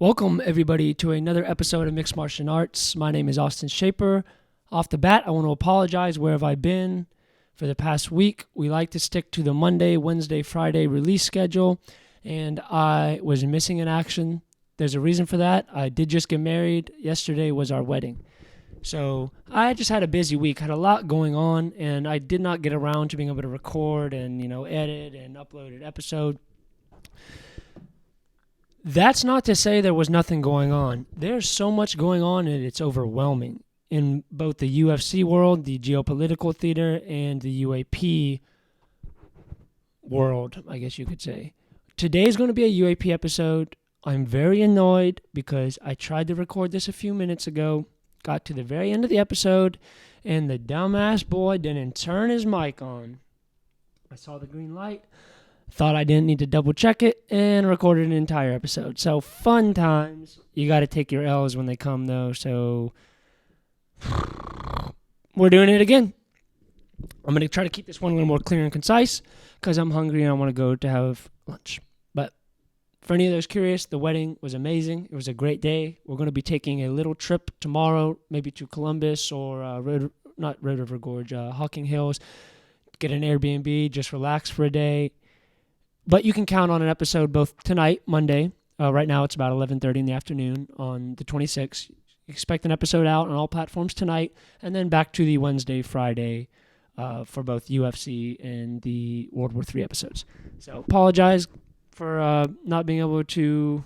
Welcome, everybody, to another episode of Mixed Martial Arts. My name is Austin Shaper. Off the bat, I want to apologize. Where have I been for the past week? We like to stick to the Monday, Wednesday, Friday release schedule, and I was missing in action. There's a reason for that. I did just get married. Yesterday was our wedding. So I just had a busy week, had a lot going on, and I did not get around to being able to record and, edit and upload an episode. That's not to say there was nothing going on. There's so much going on, and it's overwhelming in both the UFC world, the geopolitical theater, and the UAP world, I guess you could say. Today's going to be a UAP episode. I'm very annoyed because I tried to record this a few minutes ago, got to the very end of the episode, and the dumbass boy didn't turn his mic on. I saw the green light. Thought I didn't need to double check it and recorded an entire episode. So fun times. You got to take your L's when they come, though. So we're doing it again. I'm going to try to keep this one a little more clear and concise because I'm hungry and I want to go to have lunch. But for any of those curious, the wedding was amazing. It was a great day. We're going to be taking a little trip tomorrow, maybe to Columbus or Red River Gorge, Hocking Hills. Get an Airbnb, just relax for a day. But you can count on an episode both tonight, Monday. Right now it's about 11:30 in the afternoon on the 26th. Expect an episode out on all platforms tonight, and then back to the Wednesday, Friday for both UFC and the World War III episodes. So apologize for not being able to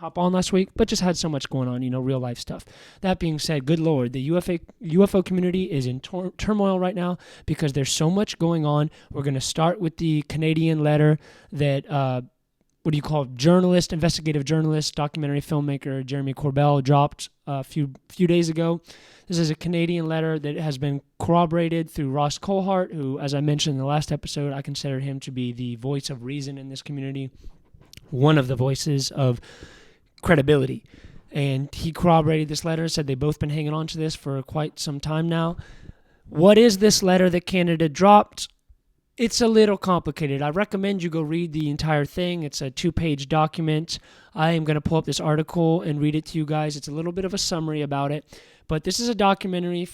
hop on last week, but just had so much going on, real life stuff. That being said, good Lord, the UFO community is in turmoil right now because there's so much going on. We're going to start with the Canadian letter that, investigative journalist, documentary filmmaker Jeremy Corbell dropped a few days ago. This is a Canadian letter that has been corroborated through Ross Colhart, who, as I mentioned in the last episode, I consider him to be the voice of reason in this community, one of the voices of credibility. And he corroborated this letter, said they've both been hanging on to this for quite some time now. What is this letter that Canada dropped? It's a little complicated. I recommend you go read the entire thing. It's a 2-page document. I am going to pull up this article and read it to you guys. It's a little bit of a summary about it. But this is a documentary.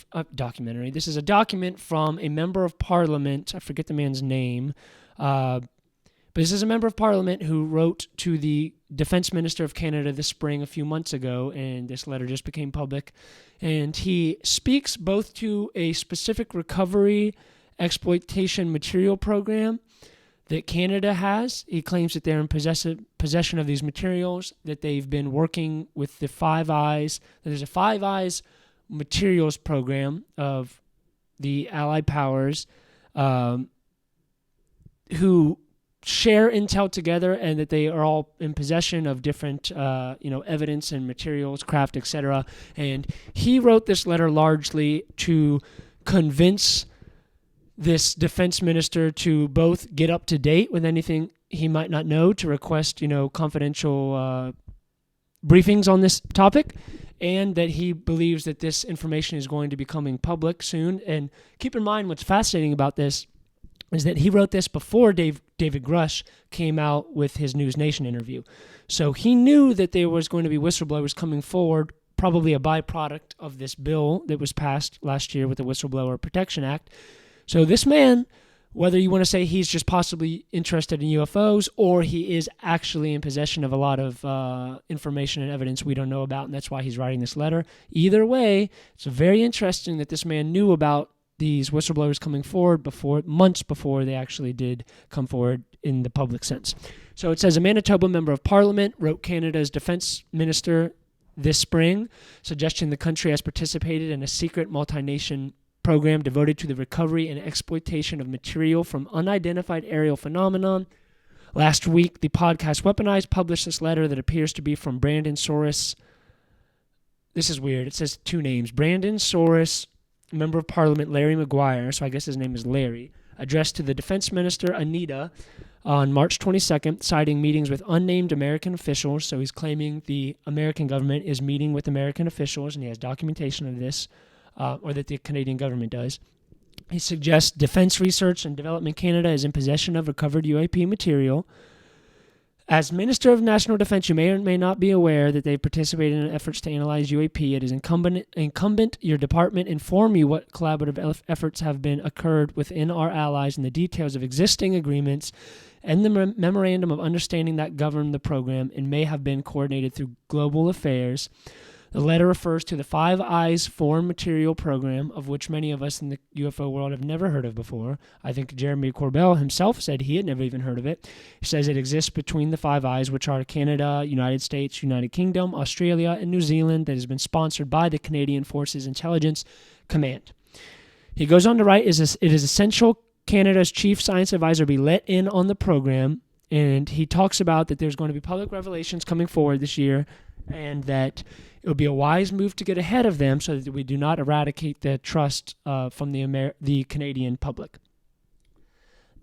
This is a document from a member of parliament. I forget the man's name. But this is a member of parliament who wrote to the defense minister of Canada this spring a few months ago, and this letter just became public. And he speaks both to a specific recovery exploitation material program that Canada has. He claims that they're in possession of these materials, that they've been working with the Five Eyes. There's a Five Eyes materials program of the Allied powers who share intel together, and that they are all in possession of different, evidence and materials, craft, etc. And he wrote this letter largely to convince this defense minister to both get up to date with anything he might not know, to request, confidential briefings on this topic, and that he believes that this information is going to be coming public soon. And keep in mind, what's fascinating about this is that he wrote this before David Grush came out with his News Nation interview. So he knew that there was going to be whistleblowers coming forward, probably a byproduct of this bill that was passed last year with the Whistleblower Protection Act. So this man, whether you want to say he's just possibly interested in UFOs or he is actually in possession of a lot of information and evidence we don't know about, and that's why he's writing this letter. Either way, it's very interesting that this man knew about these whistleblowers coming forward months before they actually did come forward in the public sense. So it says, a Manitoba member of parliament wrote Canada's defense minister this spring, suggesting the country has participated in a secret multi-nation program devoted to the recovery and exploitation of material from unidentified aerial phenomenon. Last week, the podcast Weaponized published this letter that appears to be from Brandon Soros. This is weird. It says 2 names. Brandon Soros, Member of Parliament Larry Maguire, so I guess his name is Larry, addressed to the Defense Minister Anita on March 22nd, citing meetings with unnamed American officials. So he's claiming the American government is meeting with American officials, and he has documentation of this, or that the Canadian government does. He suggests Defense Research and Development Canada is in possession of recovered UAP material. As Minister of National Defense, you may or may not be aware that they've participated in efforts to analyze UAP. It is incumbent your department inform you what collaborative efforts have been occurred within our allies and the details of existing agreements and the memorandum of understanding that govern the program and may have been coordinated through global affairs. The letter refers to the Five Eyes foreign material program, of which many of us in the UFO world have never heard of before. I think Jeremy Corbell himself said he had never even heard of it. He says it exists between the Five Eyes, which are Canada, United States, United Kingdom, Australia, and New Zealand, that has been sponsored by the Canadian Forces Intelligence Command. He goes on to write, it is essential Canada's chief science advisor be let in on the program, and he talks about that there's going to be public revelations coming forward this year, and that it would be a wise move to get ahead of them so that we do not eradicate the trust from the Canadian public.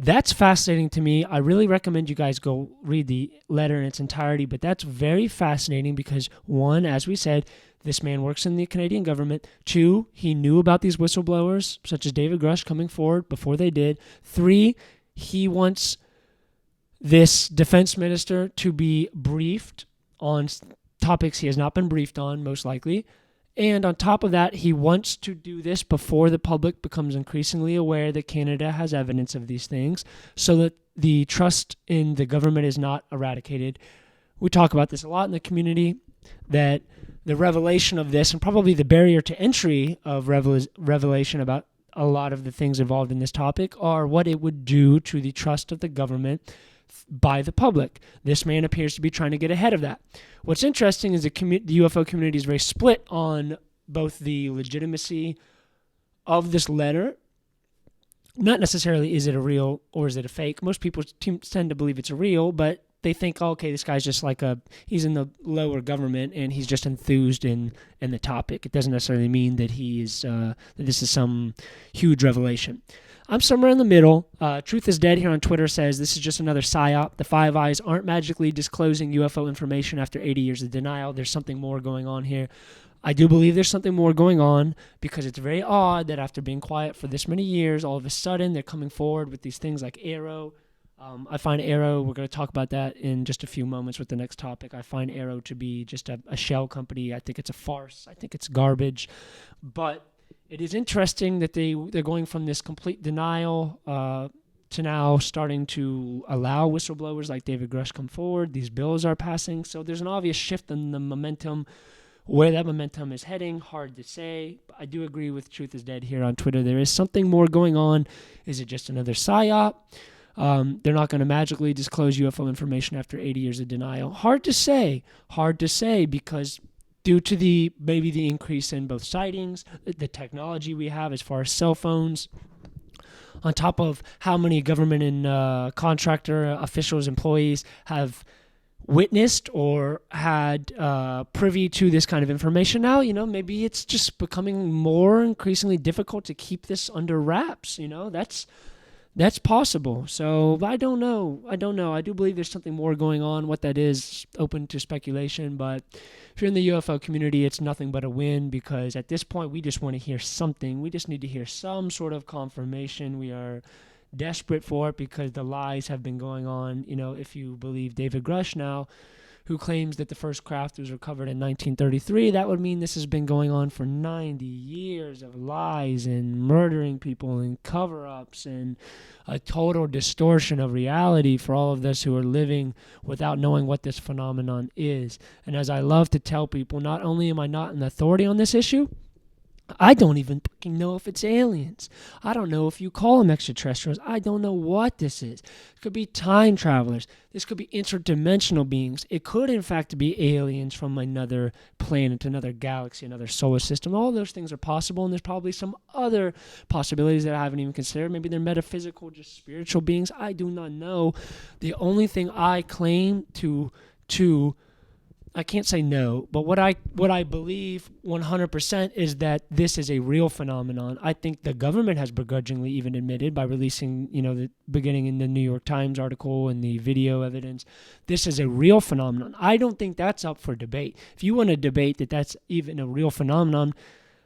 That's fascinating to me. I really recommend you guys go read the letter in its entirety, but that's very fascinating because, one, as we said, this man works in the Canadian government. Two, he knew about these whistleblowers, such as David Grush, coming forward before they did. Three, he wants this defense minister to be briefed on topics he has not been briefed on, most likely. And on top of that, he wants to do this before the public becomes increasingly aware that Canada has evidence of these things so that the trust in the government is not eradicated. We talk about this a lot in the community, that the revelation of this and probably the barrier to entry of revelation about a lot of the things involved in this topic are what it would do to the trust of the government by the public. This man appears to be trying to get ahead of that. What's interesting is the UFO community is very split on both the legitimacy of this letter. Not necessarily is it a real or is it a fake. Most people tend to believe it's a real, but they think, oh, okay, this guy's just like he's in the lower government and he's just enthused in the topic. It doesn't necessarily mean that that this is some huge revelation. I'm somewhere in the middle. Truth is Dead here on Twitter says this is just another psyop. The Five Eyes aren't magically disclosing UFO information after 80 years of denial. There's something more going on here. I do believe there's something more going on because it's very odd that after being quiet for this many years, all of a sudden they're coming forward with these things like Arrow. I find Arrow, we're going to talk about that in just a few moments with the next topic. I find Arrow to be just a shell company. I think it's a farce. I think it's garbage. But it is interesting that they're going from this complete denial to now starting to allow whistleblowers like David Grush come forward. These bills are passing. So there's an obvious shift in the momentum. Where that momentum is heading, hard to say. I do agree with Truth is Dead here on Twitter. There is something more going on. Is it just another psyop? They're not going to magically disclose UFO information after 80 years of denial. Hard to say because due to maybe the increase in both sightings, the technology we have as far as cell phones, on top of how many government and contractor officials, employees have witnessed or had privy to this kind of information now, maybe it's just becoming more increasingly difficult to keep this under wraps. That's possible. So I don't know. I do believe there's something more going on. What that is, open to speculation. But if you're in the UFO community, it's nothing but a win because at this point, we just want to hear something. We just need to hear some sort of confirmation. We are desperate for it because the lies have been going on. If you believe David Grush now, who claims that the first craft was recovered in 1933, that would mean this has been going on for 90 years of lies and murdering people and cover-ups and a total distortion of reality for all of us who are living without knowing what this phenomenon is. And as I love to tell people, not only am I not an authority on this issue, I don't even fucking know if it's aliens. I don't know if you call them extraterrestrials. I don't know what this is. It could be time travelers. This could be interdimensional beings. It could, in fact, be aliens from another planet, another galaxy, another solar system. All those things are possible, and there's probably some other possibilities that I haven't even considered. Maybe they're metaphysical, just spiritual beings. I do not know. The only thing I claim to I can't say no, but what I believe 100% is that this is a real phenomenon. I think the government has begrudgingly even admitted by releasing, the beginning in the New York Times article and the video evidence, this is a real phenomenon. I don't think that's up for debate. If you want to debate that that's even a real phenomenon,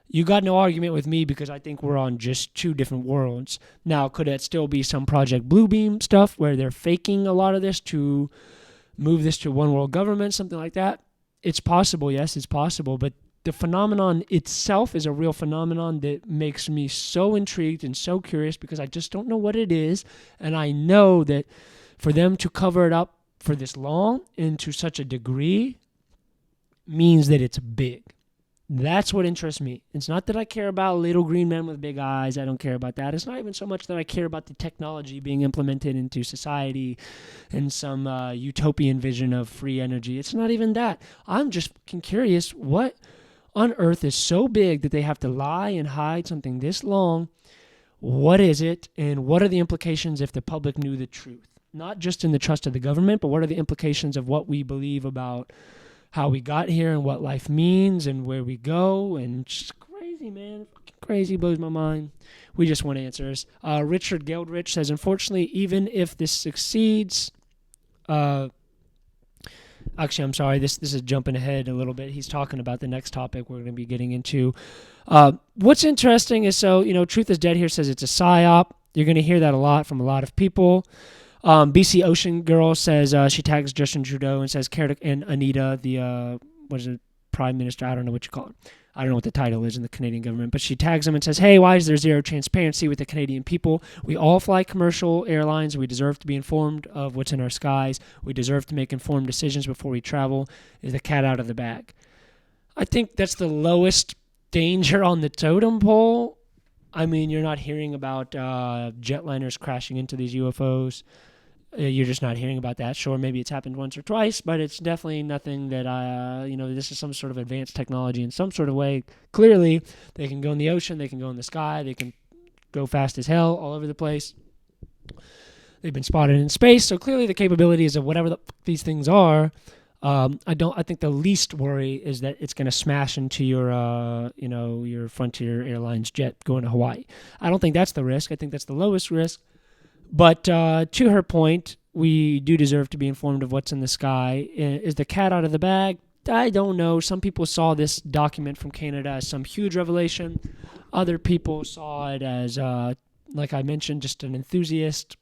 you got no argument with me because I think we're on just two different worlds. Now, could it still be some Project Bluebeam stuff where they're faking a lot of this to move this to one world government, something like that. It's possible, yes, it's possible, but the phenomenon itself is a real phenomenon that makes me so intrigued and so curious because I just don't know what it is, and I know that for them to cover it up for this long and to such a degree means that it's big. That's what interests me. It's not that I care about little green men with big eyes. I don't care about that. It's not even so much that I care about the technology being implemented into society and some utopian vision of free energy. It's not even that. I'm just curious, what on earth is so big that they have to lie and hide something this long? What is it, and what are the implications if the public knew the truth? Not just in the trust of the government, but what are the implications of what we believe about how we got here and what life means and where we go? And just crazy, man. Fucking crazy, blows my mind. We just want answers. Richard Geldrich says, unfortunately, even if this succeeds, actually, I'm sorry, this is jumping ahead a little bit. He's talking about the next topic we're going to be getting into. What's interesting is, Truth is Dead here says it's a psyop. You're going to hear that a lot from a lot of people. BC Ocean Girl says she tags Justin Trudeau and says and Anita, the Prime Minister, I don't know what you call it. I don't know what the title is in the Canadian government, but she tags him and says, hey, why is there zero transparency with the Canadian people? We all fly commercial airlines. We deserve to be informed of what's in our skies. We deserve to make informed decisions before we travel. Is the cat out of the bag? I think that's the lowest danger on the totem pole. I mean, you're not hearing about jetliners crashing into these UFOs. You're just not hearing about that. Sure, maybe it's happened once or twice, but it's definitely nothing that, this is some sort of advanced technology in some sort of way. Clearly, they can go in the ocean, they can go in the sky, they can go fast as hell all over the place. They've been spotted in space, so clearly the capabilities of whatever these things are, I think the least worry is that it's going to smash into your Frontier Airlines jet going to Hawaii. I don't think that's the risk. I think that's the lowest risk. But to her point, we do deserve to be informed of what's in the sky. Is the cat out of the bag? I don't know. Some people saw this document from Canada as some huge revelation. Other people saw it as, like I mentioned, just an enthusiast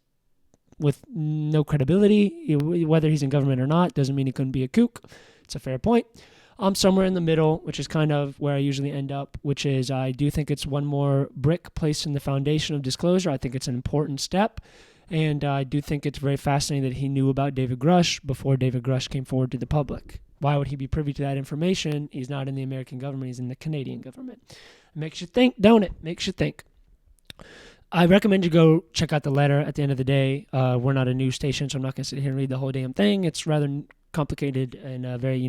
with no credibility. Whether he's in government or not doesn't mean he couldn't be a kook. It's a fair point. I'm somewhere in the middle, which is kind of where I usually end up, which is I do think it's one more brick placed in the foundation of disclosure. I think it's an important step, and I do think it's very fascinating that he knew about David Grush before David Grush came forward to the public. Why would he be privy to that information? He's not in the American government. He's in the Canadian government. It makes you think, don't it? Makes you think. I recommend you go check out the letter. At the end of the day, we're not a news station, so I'm not going to sit here and read the whole damn thing. It's rather complicated and very,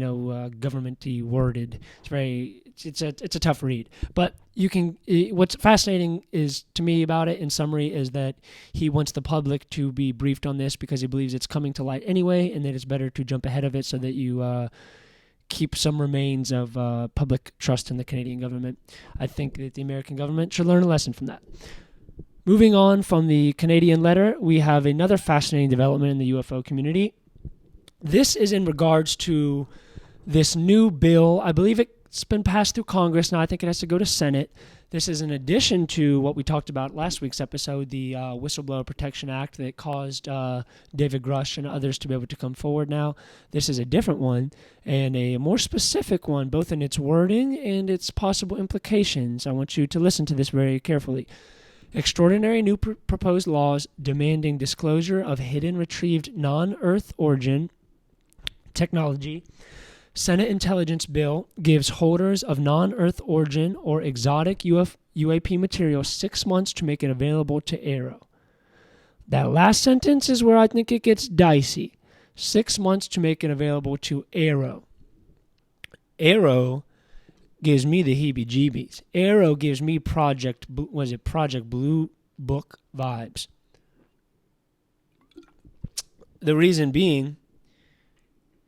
government-y worded. It's a tough read. But you can. What's fascinating is to me about it, in summary, is that he wants the public to be briefed on this because he believes it's coming to light anyway, and that it's better to jump ahead of it so that you keep some remains of public trust in the Canadian government. I think that the American government should learn a lesson from that. Moving on from the Canadian letter, we have another fascinating development in the UFO community. This is in regards to this new bill. I believe it's been passed through Congress. Now I think it has to go to Senate. This is in addition to what we talked about last week's episode, the Whistleblower Protection Act that caused David Grush and others to be able to come forward now. This is a different one and a more specific one, both in its wording and its possible implications. I want you to listen to this very carefully. Extraordinary new proposed laws demanding disclosure of hidden retrieved non-Earth origin technology. Senate Intelligence Bill gives holders of non-Earth origin or exotic UAP material 6 months to make it available to AARO. That last sentence is where I think it gets dicey. 6 months to make it available to AARO. AARO gives me the heebie-jeebies. AARO gives me Project Blue Book vibes. The reason being,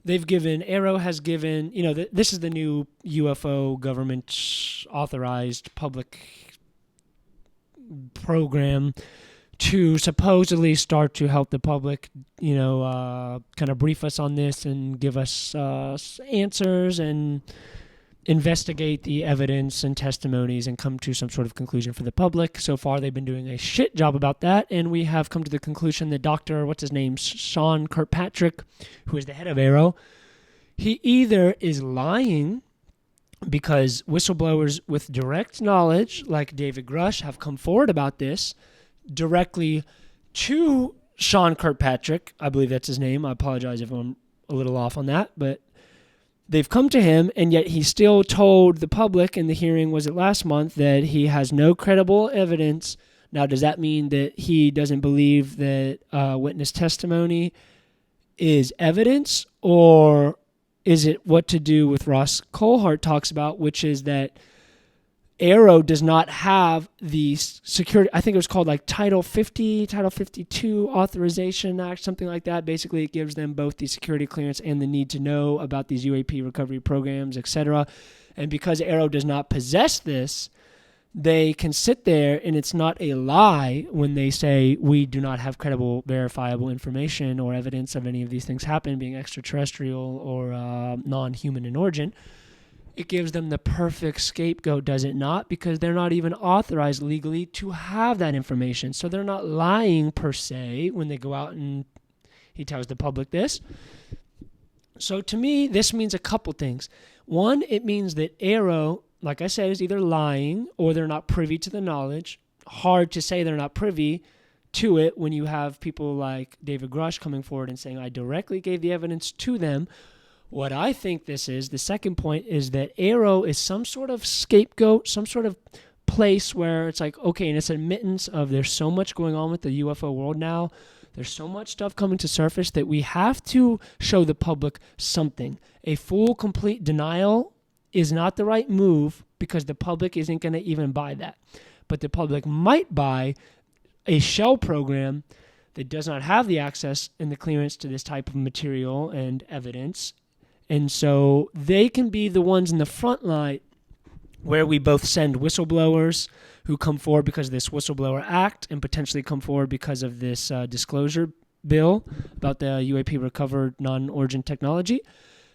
AARO has given, this is the new UFO government authorized public program to supposedly start to help the public, kind of brief us on this and give us answers and investigate the evidence and testimonies and come to some sort of conclusion for the public. So far, they've been doing a shit job about that, and we have come to the conclusion that Dr. what's his name, Sean Kirkpatrick, who is the head of AARO, he either is lying because whistleblowers with direct knowledge, like David Grush, have come forward about this directly to Sean Kirkpatrick. I believe that's his name. I apologize if I'm a little off on that, but they've come to him, and yet he still told the public in the hearing, was it last month, that he has no credible evidence. Now, does that mean that he doesn't believe that witness testimony is evidence, or is it what to do with Ross Coulthart talks about, which is that AARO does not have the security, I think it was called like Title 50, Title 52 Authorization Act, something like that. Basically, it gives them both the security clearance and the need to know about these UAP recovery programs, etc. And because AARO does not possess this, they can sit there, and it's not a lie when they say we do not have credible, verifiable information or evidence of any of these things happen, being extraterrestrial or non-human in origin. It gives them the perfect scapegoat, does it not? Because they're not even authorized legally to have that information. So they're not lying per se when they go out and he tells the public this. So to me, this means a couple things. One, it means that AARO, like I said, is either lying or they're not privy to the knowledge. Hard to say they're not privy to it when you have people like David Grush coming forward and saying, I directly gave the evidence to them. What I think this is, the second point, is that AARO is some sort of scapegoat, some sort of place where it's like, okay, and it's admittance of there's so much going on with the UFO world now. There's so much stuff coming to surface that we have to show the public something. A full, complete denial is not the right move because the public isn't going to even buy that. But the public might buy a shell program that does not have the access and the clearance to this type of material and evidence. And so they can be the ones in the front line where we both send whistleblowers who come forward because of this Whistleblower Act and potentially come forward because of this disclosure bill about the UAP recovered non-origin technology.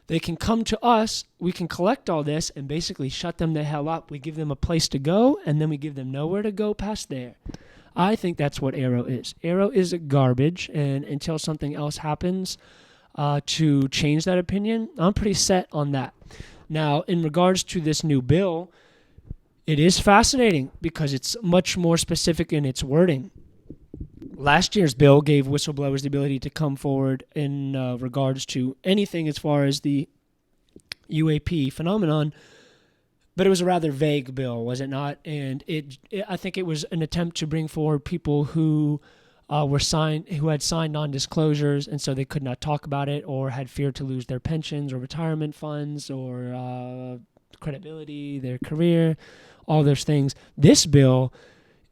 They can come to us, we can collect all this and basically shut them the hell up. We give them a place to go, and then we give them nowhere to go past there. I think that's what AARO is. AARO is garbage, and until something else happens to change that opinion, I'm pretty set on that. Now, in regards to this new bill, it is fascinating because it's much more specific in its wording. Last year's bill gave whistleblowers the ability to come forward in regards to anything as far as the UAP phenomenon, but it was a rather vague bill, was it not? And I think it was an attempt to bring forward people who had signed non-disclosures, and so they could not talk about it or had fear to lose their pensions or retirement funds or credibility, their career, all those things. This bill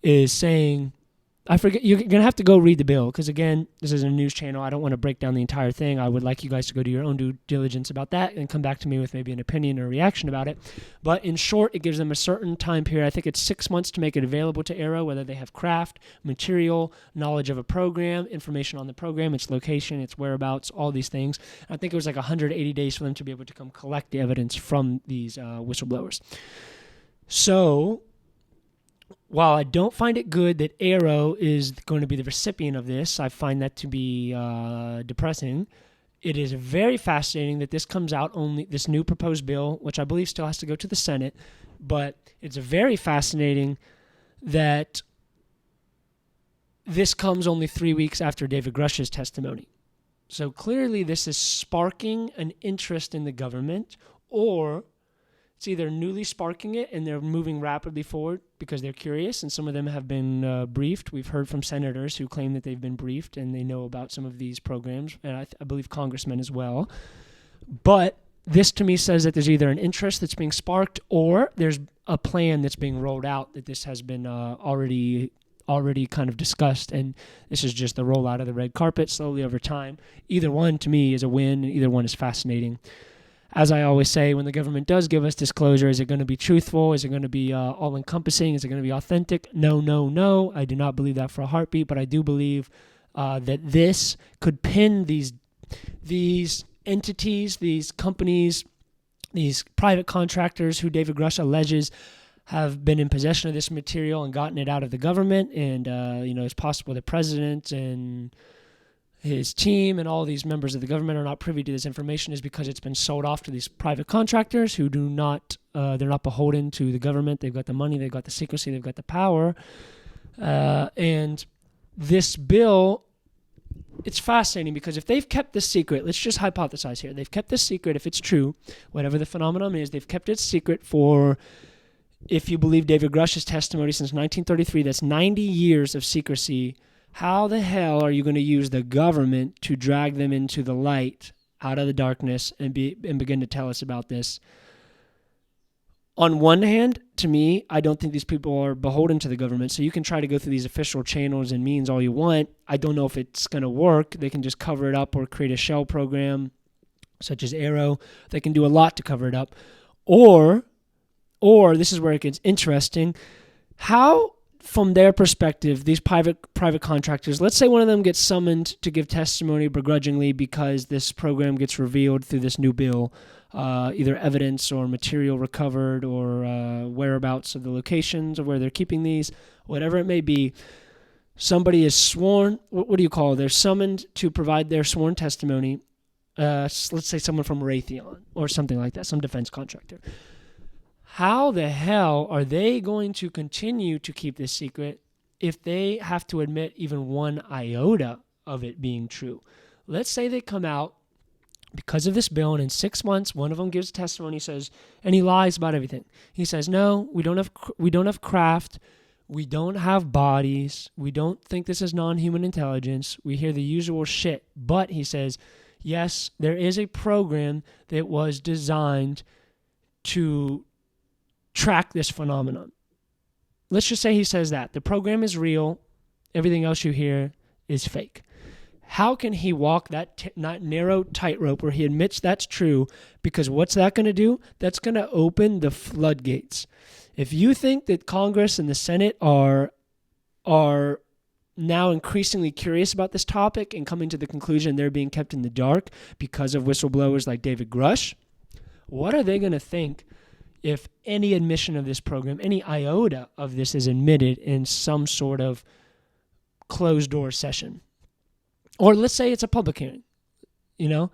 is saying, I forget, you're going to have to go read the bill because, again, this is a news channel. I don't want to break down the entire thing. I would like you guys to go do your own due diligence about that and come back to me with maybe an opinion or a reaction about it. But in short, it gives them a certain time period. I think it's 6 months to make it available to AARO, whether they have craft, material, knowledge of a program, information on the program, its location, its whereabouts, all these things. I think it was like 180 days for them to be able to come collect the evidence from these whistleblowers. So, while I don't find it good that AARO is going to be the recipient of this, I find that to be depressing. It is very fascinating that this comes out only, this new proposed bill, which I believe still has to go to the Senate, but it's very fascinating that this comes only 3 weeks after David Grush's testimony. So clearly this is sparking an interest in the government, or it's either newly sparking it and they're moving rapidly forward because they're curious, and some of them have been briefed. We've heard from senators who claim that they've been briefed and they know about some of these programs, and I believe congressmen as well. But this to me says that there's either an interest that's being sparked or there's a plan that's being rolled out, that this has been already kind of discussed, and this is just the rollout of the red carpet slowly over time. Either one to me is a win, and either one is fascinating. As I always say, when the government does give us disclosure, is it going to be truthful? Is it going to be all-encompassing? Is it going to be authentic? No. I do not believe that for a heartbeat, but I do believe that this could pin these entities, these companies, these private contractors who David Grush alleges have been in possession of this material and gotten it out of the government. And, it's possible the president and his team and all these members of the government are not privy to this information is because it's been sold off to these private contractors who do not, they're not beholden to the government. They've got the money, they've got the secrecy, they've got the power. And this bill, it's fascinating because if they've kept this secret, let's just hypothesize here. They've kept this secret, if it's true, whatever the phenomenon is, they've kept it secret for, if you believe David Grush's testimony, since 1933, that's 90 years of secrecy. How the hell are you going to use the government to drag them into the light, out of the darkness, and begin to tell us about this? On one hand, to me, I don't think these people are beholden to the government, so you can try to go through these official channels and means all you want. I don't know if it's going to work. They can just cover it up or create a shell program, such as Arrow. They can do a lot to cover it up. Or this is where it gets interesting, how, from their perspective, these private contractors, let's say one of them gets summoned to give testimony begrudgingly because this program gets revealed through this new bill, either evidence or material recovered or whereabouts of the locations of where they're keeping these, whatever it may be. Somebody is sworn, what do you call it? They're summoned to provide their sworn testimony. Let's say someone from Raytheon or something like that, some defense contractor. How the hell are they going to continue to keep this secret if they have to admit even one iota of it being true? Let's say they come out because of this bill, and in 6 months, one of them gives testimony, says, and he lies about everything. He says, no, we don't have craft, we don't have bodies, we don't think this is non-human intelligence, we hear the usual shit. But he says, yes, there is a program that was designed to track this phenomenon. Let's just say he says that. The program is real. Everything else you hear is fake. How can he walk that narrow tightrope where he admits that's true? Because what's that going to do? That's going to open the floodgates. If you think that Congress and the Senate are now increasingly curious about this topic and coming to the conclusion they're being kept in the dark because of whistleblowers like David Grush, what are they going to think if any admission of this program, any iota of this is admitted in some sort of closed-door session? Or let's say it's a public hearing, and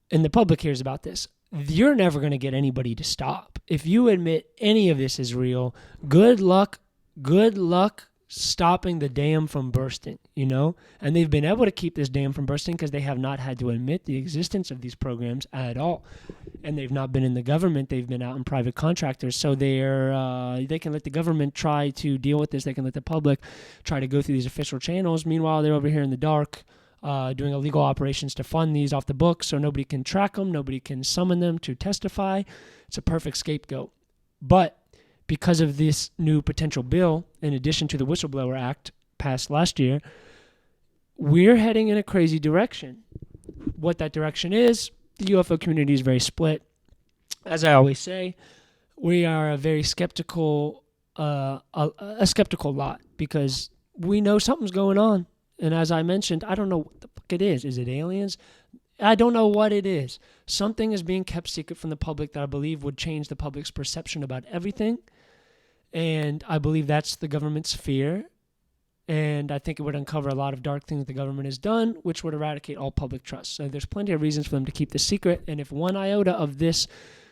the public hears about this. You're never going to get anybody to stop. If you admit any of this is real, good luck stopping the dam from bursting, And they've been able to keep this dam from bursting because they have not had to admit the existence of these programs at all. And they've not been in the government. They've been out in private contractors. So they can let the government try to deal with this. They can let the public try to go through these official channels. Meanwhile, they're over here in the dark doing illegal operations to fund these off the books so nobody can track them. Nobody can summon them to testify. It's a perfect scapegoat. But because of this new potential bill, in addition to the Whistleblower Act passed last year, we're heading in a crazy direction. What that direction is, the UFO community is very split. As I always say, we are a very skeptical, a skeptical lot because we know something's going on. And as I mentioned, I don't know what the fuck it is. Is it aliens? I don't know what it is. Something is being kept secret from the public that I believe would change the public's perception about everything. And I believe that's the government's fear. And I think it would uncover a lot of dark things the government has done, which would eradicate all public trust. So there's plenty of reasons for them to keep this secret. And if one iota of this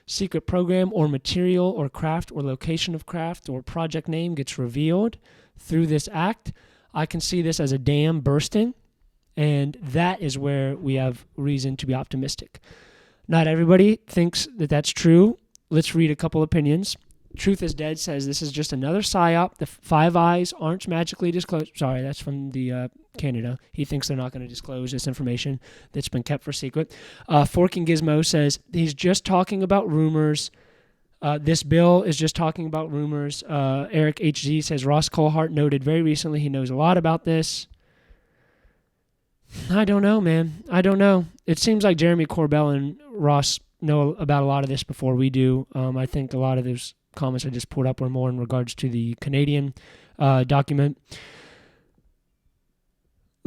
secret program or material or craft or location of craft or project name gets revealed through this act, I can see this as a dam bursting. And that is where we have reason to be optimistic. Not everybody thinks that that's true. Let's read a couple opinions. Truth is Dead says this is just another psyop. The Five Eyes aren't magically disclosed. Sorry, that's from the Canada. He thinks they're not going to disclose this information that's been kept for secret. Forking Gizmo says he's just talking about rumors. This bill is just talking about rumors. Eric HZ says Ross Colhart noted very recently he knows a lot about this. I don't know, man. I don't know. It seems like Jeremy Corbell and Ross know about a lot of this before we do. I think a lot of those comments I just pulled up were more in regards to the Canadian document.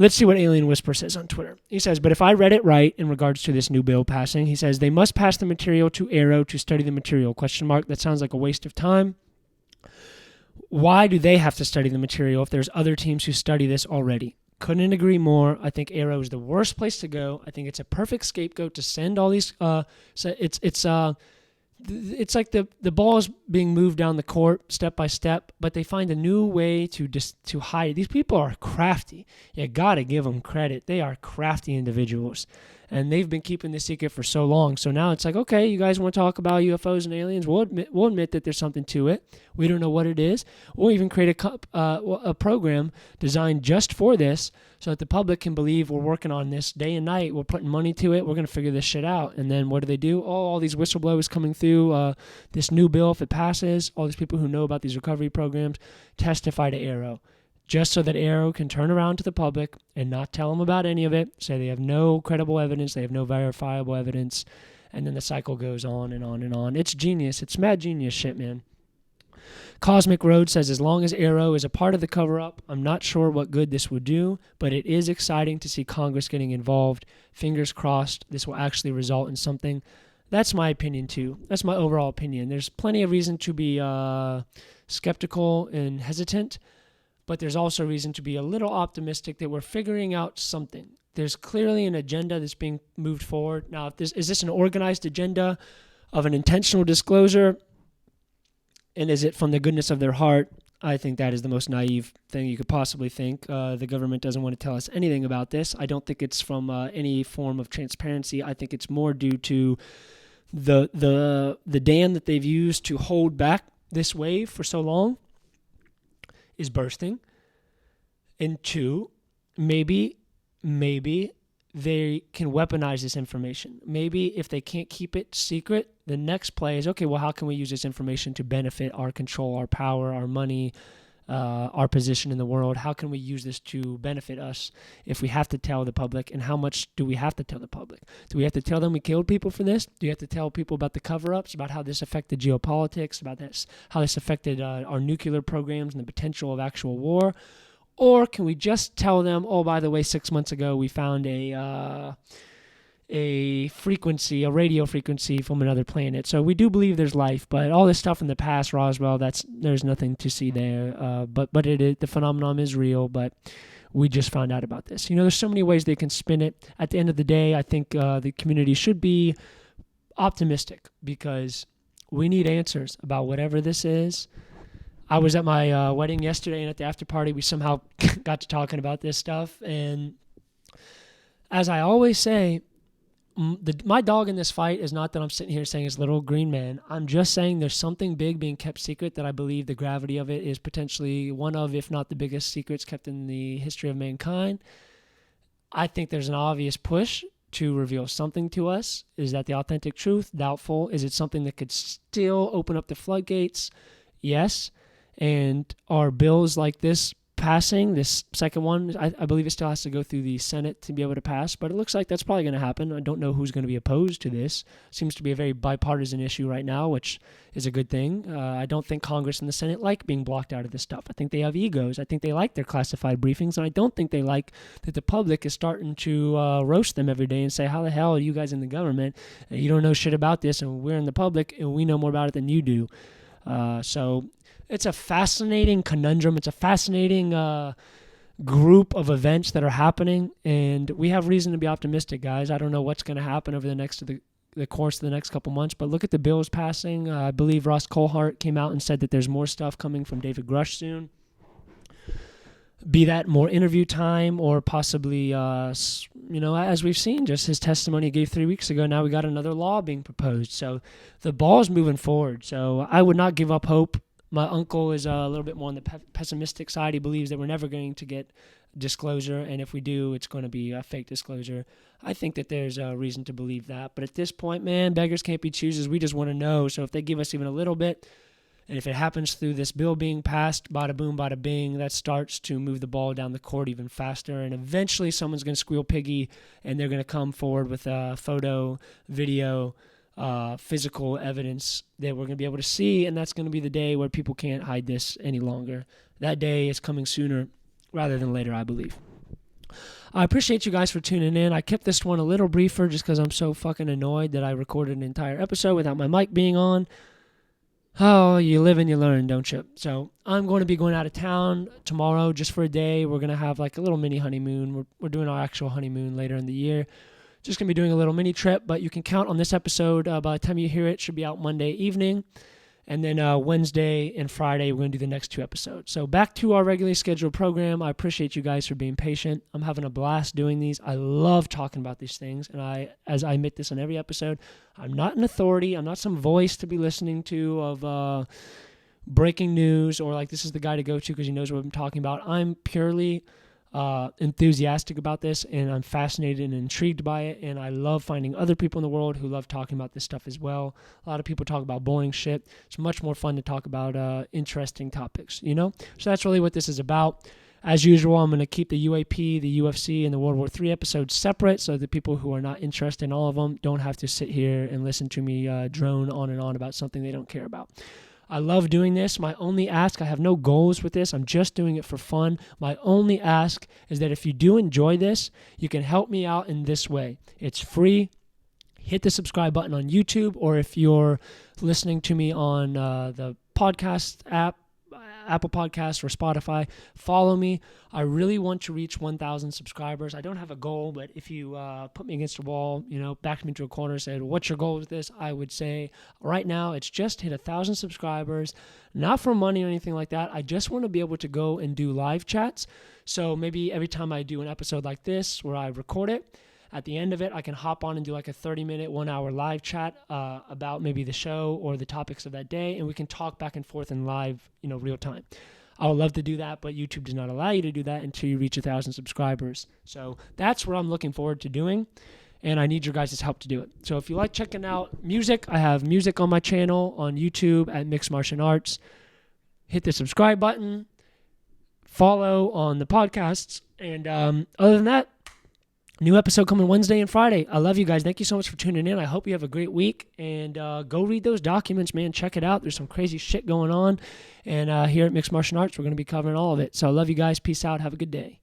Let's see what Alien Whisper says on Twitter. He says, but if I read it right in regards to this new bill passing, he says, they must pass the material to AARO to study the material. ? That sounds like a waste of time. Why do they have to study the material if there's other teams who study this already? Couldn't agree more. I think AARO is the worst place to go. I think it's a perfect scapegoat to send all these. It's like the ball is being moved down the court step by step, but they find a new way to hide. These people are crafty. You gotta give them credit. They are crafty individuals, and they've been keeping this secret for so long. So now it's like, okay, you guys want to talk about UFOs and aliens? We'll admit that there's something to it. We don't know what it is. We'll even create a program designed just for this, so that the public can believe we're working on this day and night. We're putting money to it. We're going to figure this shit out. And then what do? All these whistleblowers coming through this new bill, if it passes, all these people who know about these recovery programs testify to AARO, just so that AARO can turn around to the public and not tell them about any of it, say they have no credible evidence, they have no verifiable evidence, and then the cycle goes on and on and on. It's genius. It's mad genius shit, man. Cosmic Road says, as long as AARO is a part of the cover-up, I'm not sure what good this would do, but it is exciting to see Congress getting involved. Fingers crossed this will actually result in something. That's my opinion, too. That's my overall opinion. There's plenty of reason to be skeptical and hesitant, but there's also reason to be a little optimistic that we're figuring out something. There's clearly an agenda that's being moved forward. Now, is this an organized agenda of an intentional disclosure? And is it from the goodness of their heart? I think that is the most naive thing you could possibly think. The government doesn't want to tell us anything about this. I don't think it's from any form of transparency. I think it's more due to the dam that they've used to hold back this wave for so long is bursting. And two, maybe they can weaponize this information. Maybe if they can't keep it secret, the next play is, okay, well, how can we use this information to benefit our control, our power, our money, our position in the world? How can we use this to benefit us if we have to tell the public? And how much do we have to tell the public? Do we have to tell them we killed people for this? Do you have to tell people about the cover-ups, about how this affected geopolitics, about this, how this affected our nuclear programs and the potential of actual war? Or can we just tell them, oh, by the way, 6 months ago we found a frequency, a radio frequency from another planet. So we do believe there's life, but all this stuff in the past, Roswell, there's nothing to see there. But the phenomenon is real, but we just found out about this. There's so many ways they can spin it. At the end of the day, I think the community should be optimistic because we need answers about whatever this is. I was at my wedding yesterday, and at the after party, we somehow got to talking about this stuff. And as I always say, my dog in this fight is not that I'm sitting here saying it's little green man. I'm just saying there's something big being kept secret that I believe the gravity of it is potentially one of, if not the biggest secrets kept in the history of mankind. I think there's an obvious push to reveal something to us. Is that the authentic truth? Doubtful. Is it something that could still open up the floodgates? Yes. And are bills like this passing, this second one, I believe it still has to go through the Senate to be able to pass, but it looks like that's probably going to happen. I don't know who's going to be opposed to this. Seems to be a very bipartisan issue right now, which is a good thing. I don't think Congress and the Senate like being blocked out of this stuff. I think they have egos. I think they like their classified briefings, and I don't think they like that the public is starting to roast them every day and say, how the hell are you guys in the government? You don't know shit about this, and we're in the public, and we know more about it than you do. So it's a fascinating conundrum. It's a fascinating group of events that are happening, and we have reason to be optimistic, guys. I don't know what's going to happen over the course of the next couple months, but look at the bills passing. I believe Ross Coulthart came out and said that there's more stuff coming from David Grush soon. Be that more interview time or possibly, as we've seen, just his testimony he gave 3 weeks ago. Now we got another law being proposed. So the ball's moving forward. So I would not give up hope. My uncle is a little bit more on the pessimistic side. He believes that we're never going to get disclosure, and if we do, it's going to be a fake disclosure. I think that there's a reason to believe that. But at this point, man, beggars can't be choosers. We just want to know. So if they give us even a little bit, and if it happens through this bill being passed, bada boom, bada bing, that starts to move the ball down the court even faster. And eventually someone's going to squeal piggy, and they're going to come forward with a photo, video, physical evidence that we're going to be able to see, and that's going to be the day where people can't hide this any longer. That day is coming sooner rather than later, I believe. I appreciate you guys for tuning in. I kept this one a little briefer just because I'm so fucking annoyed that I recorded an entire episode without my mic being on. Oh, you live and you learn, don't you? So I'm going to be going out of town tomorrow just for a day. We're going to have like a little mini honeymoon. We're doing our actual honeymoon later in the year. Just going to be doing a little mini trip, but you can count on this episode. By the time you hear it, should be out Monday evening. And then Wednesday and Friday, we're going to do the next 2 episodes. So back to our regularly scheduled program. I appreciate you guys for being patient. I'm having a blast doing these. I love talking about these things. And as I admit this on every episode, I'm not an authority. I'm not some voice to be listening to of breaking news or like this is the guy to go to because he knows what I'm talking about. I'm purely enthusiastic about this, and I'm fascinated and intrigued by it, and I love finding other people in the world who love talking about this stuff as well. A lot of people talk about boring shit. It's much more fun to talk about interesting topics, you know? So that's really what this is about. As usual, I'm going to keep the UAP, the UFC, and the World War III episodes separate so that people who are not interested in all of them don't have to sit here and listen to me drone on and on about something they don't care about. I love doing this. My only ask, I have no goals with this. I'm just doing it for fun. My only ask is that if you do enjoy this, you can help me out in this way. It's free. Hit the subscribe button on YouTube, or if you're listening to me on the podcast app, Apple Podcasts or Spotify, follow me. I really want to reach 1,000 subscribers. I don't have a goal, but if you put me against a wall, backed me into a corner, said, what's your goal with this? I would say right now it's just hit 1,000 subscribers, not for money or anything like that. I just want to be able to go and do live chats. So maybe every time I do an episode like this where I record it, at the end of it, I can hop on and do like a 30-minute, 1-hour live chat about maybe the show or the topics of that day, and we can talk back and forth in live, real time. I would love to do that, but YouTube does not allow you to do that until you reach 1,000 subscribers. So that's what I'm looking forward to doing, and I need your guys' help to do it. So if you like checking out music, I have music on my channel on YouTube at Mixed Martian Arts. Hit the subscribe button, follow on the podcasts, and other than that, new episode coming Wednesday and Friday. I love you guys. Thank you so much for tuning in. I hope you have a great week. And go read those documents, man. Check it out. There's some crazy shit going on. And here at Mixed Martial Arts, we're going to be covering all of it. So I love you guys. Peace out. Have a good day.